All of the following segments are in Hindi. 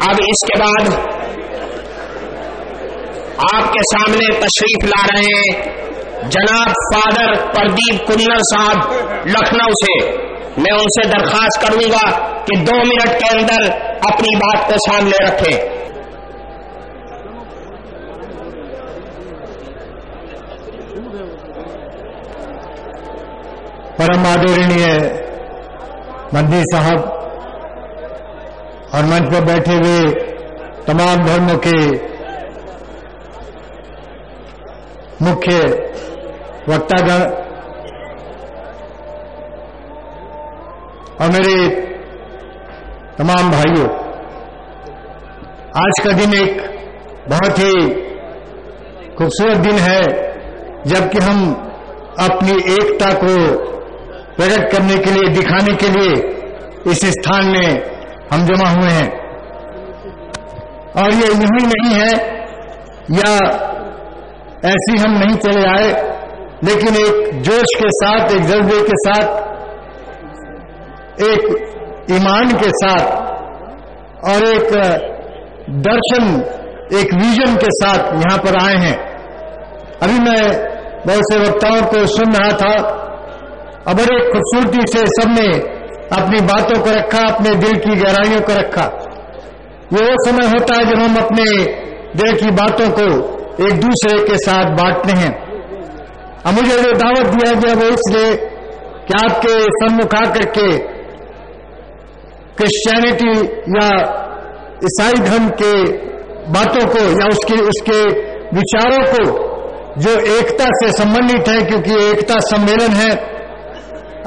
अब इसके बाद आपके सामने तशरीफ ला रहे हैं जनाब फादर प्रदीप कुन्नर साहब लखनऊ से। मैं उनसे दरखास्त करूंगा कि 2 मिनट के अंदर अपनी बात को सामने रखें। परम आदरणीय मंत्री साहब और मंच पर बैठे हुए तमाम धर्मों के मुख्य वक्तागण और मेरे तमाम भाइयों, आज का दिन एक बहुत ही खूबसूरत दिन है जबकि हम अपनी एकता को प्रकट करने के लिए, दिखाने के लिए इस स्थान में हम जमा हुए हैं। और ये यूं नहीं है या ऐसी हम नहीं चले आए, लेकिन एक जोश के साथ, एक जज्बे के साथ, एक ईमान के साथ और एक दर्शन, एक विजन के साथ यहां पर आए हैं। अभी मैं बहुत से वक्ताओं को सुन रहा था और बड़े खूबसूरती से सबने अपनी बातों को रखा, अपने दिल की गहराइयों को रखा। ये वो समय होता है जब हम अपने दिल की बातों को एक दूसरे के साथ बांटते हैं। अब मुझे जो दावत दिया गया वो इसलिए कि आपके सम्मुख आकर के क्रिश्चियनिटी या ईसाई धर्म के बातों को या उसके विचारों को जो एकता से संबंधित है, क्योंकि एकता सम्मेलन है,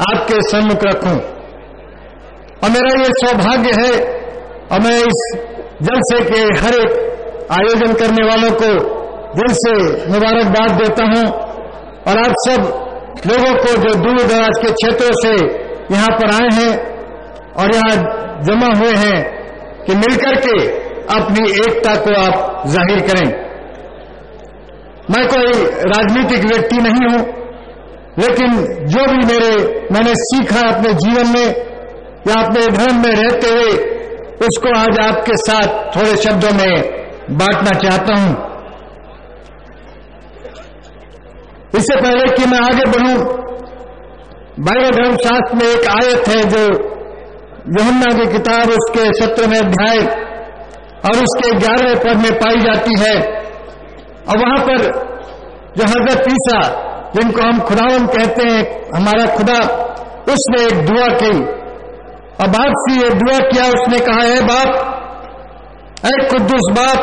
आपके सम्मुख रखूं। और मेरा ये सौभाग्य है और मैं इस जलसे के हर एक आयोजन करने वालों को दिल से मुबारकबाद देता हूं और आप सब लोगों को जो दूर दराज के क्षेत्रों से यहां पर आए हैं और यहां जमा हुए हैं कि मिलकर के अपनी एकता को आप जाहिर करें। मैं कोई राजनीतिक व्यक्ति नहीं हूं, लेकिन जो भी मैंने सीखा अपने जीवन में या अपने धर्म में रहते हुए, उसको आज आपके साथ थोड़े शब्दों में बांटना चाहता हूं। इससे पहले कि मैं आगे बढ़ूं, बाइबल धर्म शास्त्र में एक आयत है जो यूहन्ना की किताब उसके 17वें अध्याय और उसके 11वें पद में पाई जाती है। और वहां पर जो हजरत ईसा, जिनको हम खुदावंद कहते हैं, हमारा खुदा, उसने एक दुआ की और बाप से ये दुआ किया। उसने कहा, है बाप, ऐ कुद्दुस बाप,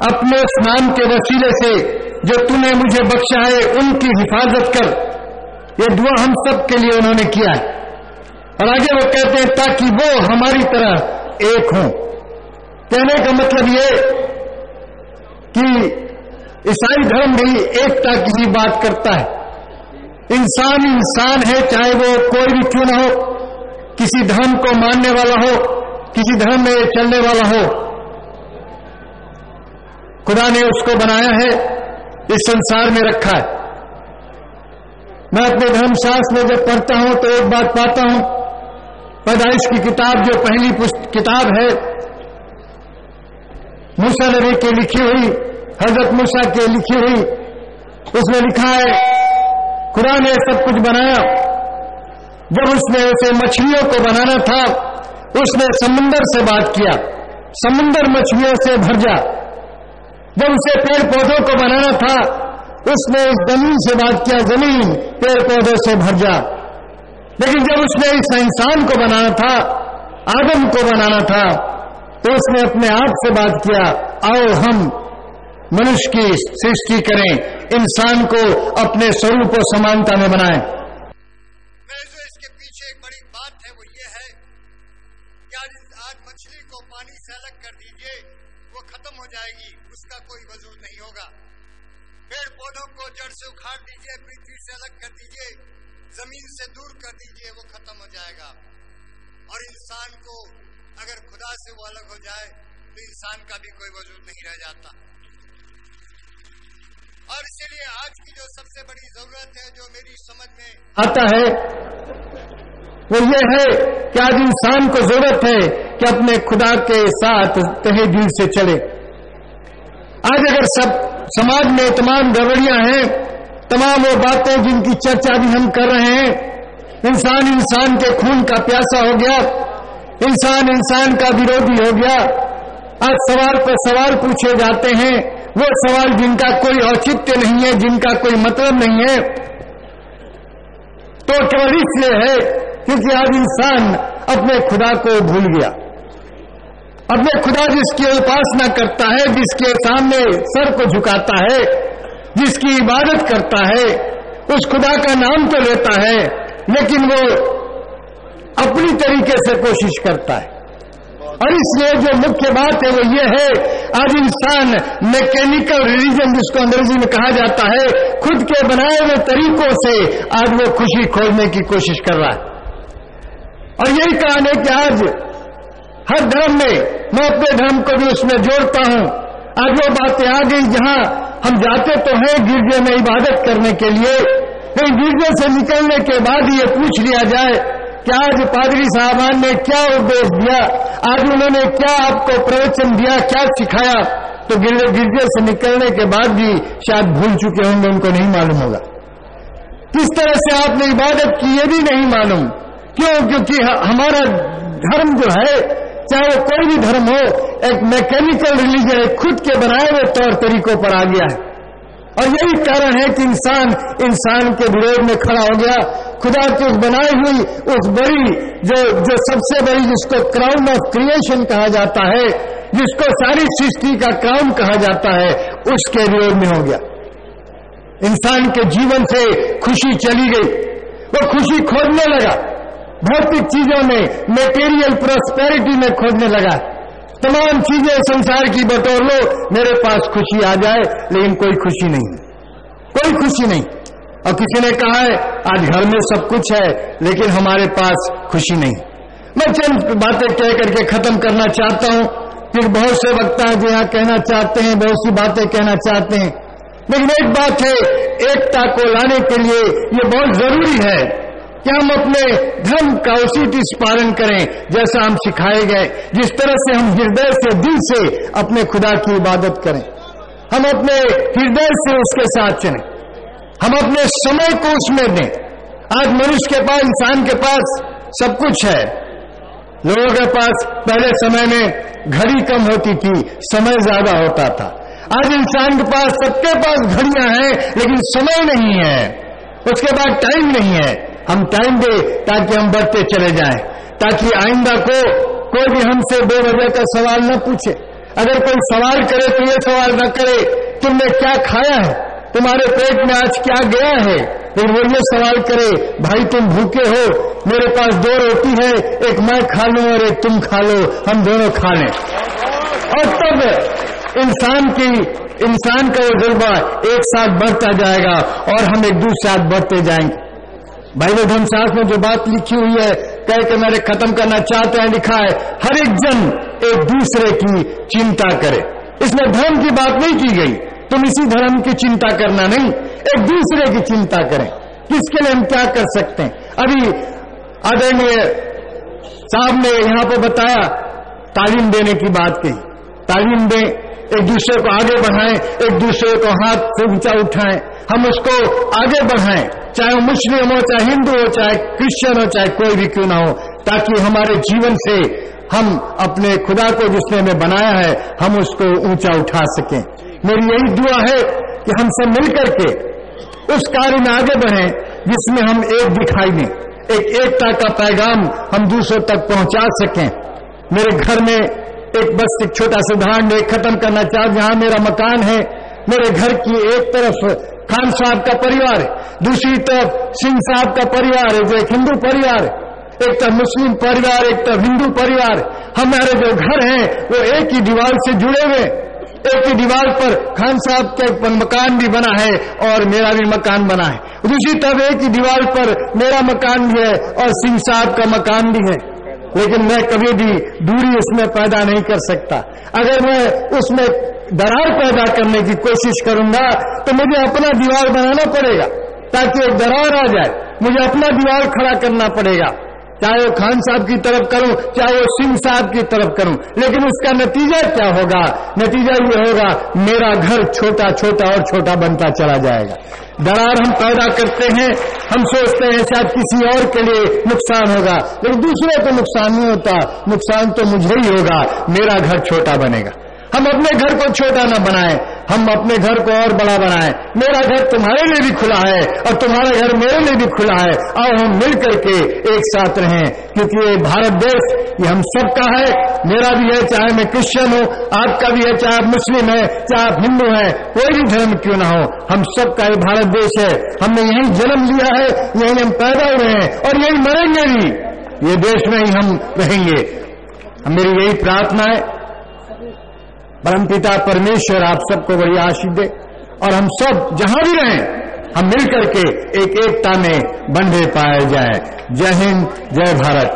अपने उस नाम के वसीले से जो तूने मुझे बख्शा है उनकी हिफाजत कर। ये दुआ हम सब के लिए उन्होंने किया है। और आगे वो कहते हैं ताकि वो हमारी तरह एक हों। कहने का मतलब ये कि ईसाई धर्म भी एकता की ही बात करता है। इंसान इंसान है, चाहे वो कोई भी क्यों न हो, किसी धर्म को मानने वाला हो, किसी धर्म में चलने वाला हो, खुदा ने उसको बनाया है, इस संसार में रखा है। मैं अपने धर्मशास्त्र में जब पढ़ता हूं तो एक बात पाता हूं, पैदाइश की किताब जो पहली किताब है मूसा नबी के लिखी हुई, हजरत मूसा के लिखी हुई, उसमें लिखा है खुदा ने सब कुछ बनाया। जब उसने उसे मछलियों को बनाना था, उसने समुंदर से बात किया, समुंदर मछलियों से भर जा। जब उसे पेड़ पौधों को बनाना था, उसने इस जमीन से बात किया, जमीन पेड़ पौधों से भर जा। लेकिन जब उसने इस इंसान को बनाना था, आदम को बनाना था, तो उसने अपने आप से बात किया, आओ हम मनुष्य की सृष्टि करें, इंसान को अपने स्वरूप और समानता में बनाएं। जो इसके पीछे एक बड़ी बात है वो ये है कि आज मछली को पानी से अलग कर दीजिए, वो खत्म हो जाएगी, उसका कोई वजूद नहीं होगा। पेड़ पौधों को जड़ से उखाड़ दीजिए, पृथ्वी से अलग कर दीजिए, जमीन से दूर कर दीजिए, वो खत्म हो जाएगा। और इंसान को अगर खुदा से वो अलग हो जाए तो इंसान का भी कोई वजूद नहीं रह जाता। और इसलिए आज की जो सबसे बड़ी जरूरत है, जो मेरी समझ में आता है वो ये है कि आज इंसान को जरूरत है कि अपने खुदा के साथ तहे दिल से चले। आज अगर सब समाज में तमाम गड़बड़ियां हैं, तमाम वो बातें जिनकी चर्चा भी हम कर रहे हैं, इंसान के खून का प्यासा हो गया, इंसान का विरोधी हो गया। आज सवाल पर सवाल पूछे जाते हैं, वो सवाल जिनका कोई औचित्य नहीं है, जिनका कोई मतलब नहीं है, तो केवल इसलिए है क्योंकि आज इंसान अपने खुदा को भूल गया। अपने खुदा जिसकी उपासना करता है, जिसके सामने सर को झुकाता है, जिसकी इबादत करता है, उस खुदा का नाम तो लेता है, लेकिन वो अपनी तरीके से कोशिश करता है। और इसलिए जो मुख्य बात है वो ये है, आज इंसान मैकेनिकल रिलीजन जिसको अंग्रेजी में कहा जाता है, खुद के बनाए हुए तरीकों से आज वो खुशी खोजने की कोशिश कर रहा है। और यही कारण है कि आज हर धर्म में, मैं अपने धर्म को भी उसमें जोड़ता हूं, आज वो बातें आ गई जहां हम जाते तो हैं गिरजे में इबादत करने के लिए, लेकिन गिरजे से निकलने के बाद ये पूछ लिया जाए कि आज पादरी साहबान ने क्या उपदेश दिया, आज उन्होंने क्या आपको प्रवचन दिया, क्या सिखाया, तो गिरजे से निकलने के बाद भी शायद भूल चुके होंगे, उनको नहीं मालूम होगा किस तरह से आपने इबादत की, ये भी नहीं मालूम। क्यों? क्योंकि हमारा धर्म जो है, चाहे वो कोई भी धर्म हो, एक मैकेनिकल रिलीजन, खुद के बनाए हुए तौर तरीकों पर आ गया है। और यही कारण है कि इंसान के विरोध में खड़ा हो गया। खुदा की उस बनाई हुई उस बड़ी जो सबसे बड़ी, जिसको क्राउन ऑफ क्रिएशन कहा जाता है, जिसको सारी सृष्टि का क्राउन कहा जाता है, उसके विरोध में हो गया। इंसान के जीवन से खुशी चली गई, वो खुशी खोजने लगा भौतिक चीजों में, मेटेरियल प्रॉस्पेरिटी में खोजने लगा। तमाम चीजें संसार की बटोर लो, मेरे पास खुशी आ जाए, लेकिन कोई खुशी नहीं, कोई खुशी नहीं। और किसी ने कहा है आज घर में सब कुछ है, लेकिन हमारे पास खुशी नहीं। मैं चंद बातें कह करके खत्म करना चाहता हूं, फिर बहुत से वक्ता हैं जो यहाँ कहना चाहते हैं, बहुत सी बातें कहना चाहते हैं, लेकिन एक बात है, एकता को लाने के लिए ये बहुत जरूरी है कि हम अपने धर्म का उसी पालन करें जैसा हम सिखाए गए, जिस तरह से हम हृदय से, दिल से अपने खुदा की इबादत करें, हम अपने हृदय से उसके साथ चलें, हम अपने समय को उसमें दें। आज मनुष्य के पास, इंसान के पास सब कुछ है। लोगों के पास पहले समय में घड़ी कम होती थी, समय ज्यादा होता था। आज इंसान के पास, सबके पास घड़ियां हैं, लेकिन समय नहीं है, उसके पास टाइम नहीं है। हम टाइम दे ताकि हम बढ़ते चले जाएं, ताकि आइंदा को कोई भी हमसे बेवजह का सवाल न पूछे। अगर कोई सवाल करे तो ये सवाल न करे तुमने क्या खाया है, तुम्हारे पेट में आज क्या गया है, फिर वो ये सवाल करे भाई तुम भूखे हो, मेरे पास 2 रोटी है, एक मैं खा लूं और एक तुम खा लो, हम दोनों खा लें। और तब इंसान का वो जज्बा एक साथ बढ़ता जाएगा और हम एक दूसरे साथ बढ़ते जाएंगे। बाइबल धर्मशास्त्र में जो बात लिखी हुई है, कह के मेरे खत्म करना चाहते हैं, लिखा है हर एक जन एक दूसरे की चिंता करे। इसमें धर्म की बात नहीं की गई, तुम इसी धर्म की चिंता करना नहीं, एक दूसरे की चिंता करें। किसके लिए हम क्या कर सकते हैं? अभी आदरणीय साहब ने यहां पर बताया, तालीम देने की बात कही, तालीम दें, एक दूसरे को आगे बढ़ाएं, एक दूसरे को हाथ से ऊंचा उठाएं, हम उसको आगे बढ़ाएं, चाहे वो मुस्लिम हो, चाहे हिंदू हो, चाहे क्रिश्चियन हो, चाहे कोई भी क्यों ना हो, ताकि हमारे जीवन से हम अपने खुदा को जिसने हमें बनाया है, हम उसको ऊंचा उठा सकें। मेरी यही दुआ है कि हम सब मिलकर के उस कार्य में आगे बढ़ें जिसमें हम एक दिखाई दें, एक एकता का पैगाम हम दूसरों तक पहुंचा सकें। मेरे घर में बस एक छोटा सा उदाहरण एक खत्म करना चाहूं। जहां मेरा मकान है, मेरे घर की एक तरफ खान साहब का परिवार है, दूसरी तरफ सिंह साहब का परिवार है जो एक हिंदू परिवार है, एक तरफ मुस्लिम परिवार, एक तरफ हिंदू परिवार। हमारे जो घर हैं वो एक ही दीवार से जुड़े हुए, एक ही दीवार पर खान साहब का मकान भी बना है और मेरा भी मकान बना है, दूसरी तरफ एक ही दीवार पर मेरा मकान भी है और सिंह साहब का मकान भी है। लेकिन मैं कभी भी दूरी उसमें पैदा नहीं कर सकता। अगर मैं उसमें दरार पैदा करने की कोशिश करूंगा तो मुझे अपना दीवार बनाना पड़ेगा ताकि एक दरार आ जाए, मुझे अपना दीवार खड़ा करना पड़ेगा। चाहे वो खान साहब की तरफ करूं, चाहे वो सिंह साहब की तरफ करूं, लेकिन उसका नतीजा क्या होगा? नतीजा ये होगा मेरा घर छोटा छोटा और छोटा बनता चला जाएगा। दरार हम पैदा करते हैं, हम सोचते हैं शायद किसी और के लिए नुकसान होगा, लेकिन दूसरे को नुकसान नहीं होता, नुकसान तो मुझे ही होगा, मेरा घर छोटा बनेगा। हम अपने घर को छोटा न बनाएं, हम अपने घर को और बड़ा बनाएं। मेरा घर तुम्हारे लिए भी खुला है और तुम्हारा घर मेरे लिए भी खुला है। आओ हम मिल करके एक साथ रहें, क्योंकि ये भारत देश ये हम सबका है। मेरा भी है, चाहे मैं क्रिश्चियन हूं, आपका भी है, चाहे आप मुस्लिम है, चाहे आप हिंदू हैं, कोई भी धर्म क्यों ना हो, हम सबका ये भारत देश है। हमने यही जन्म लिया है, यही हम पैदा हुए हैं और यही मरेंगे भी। ये देश में ही हम रहेंगे। मेरी यही प्रार्थना है, परमपिता परमेश्वर आप सबको बड़ी आशीष दे और हम सब जहां भी रहें हम मिल करके एक एकता में बंधे पाए जाएं। जय हिंद, जय भारत।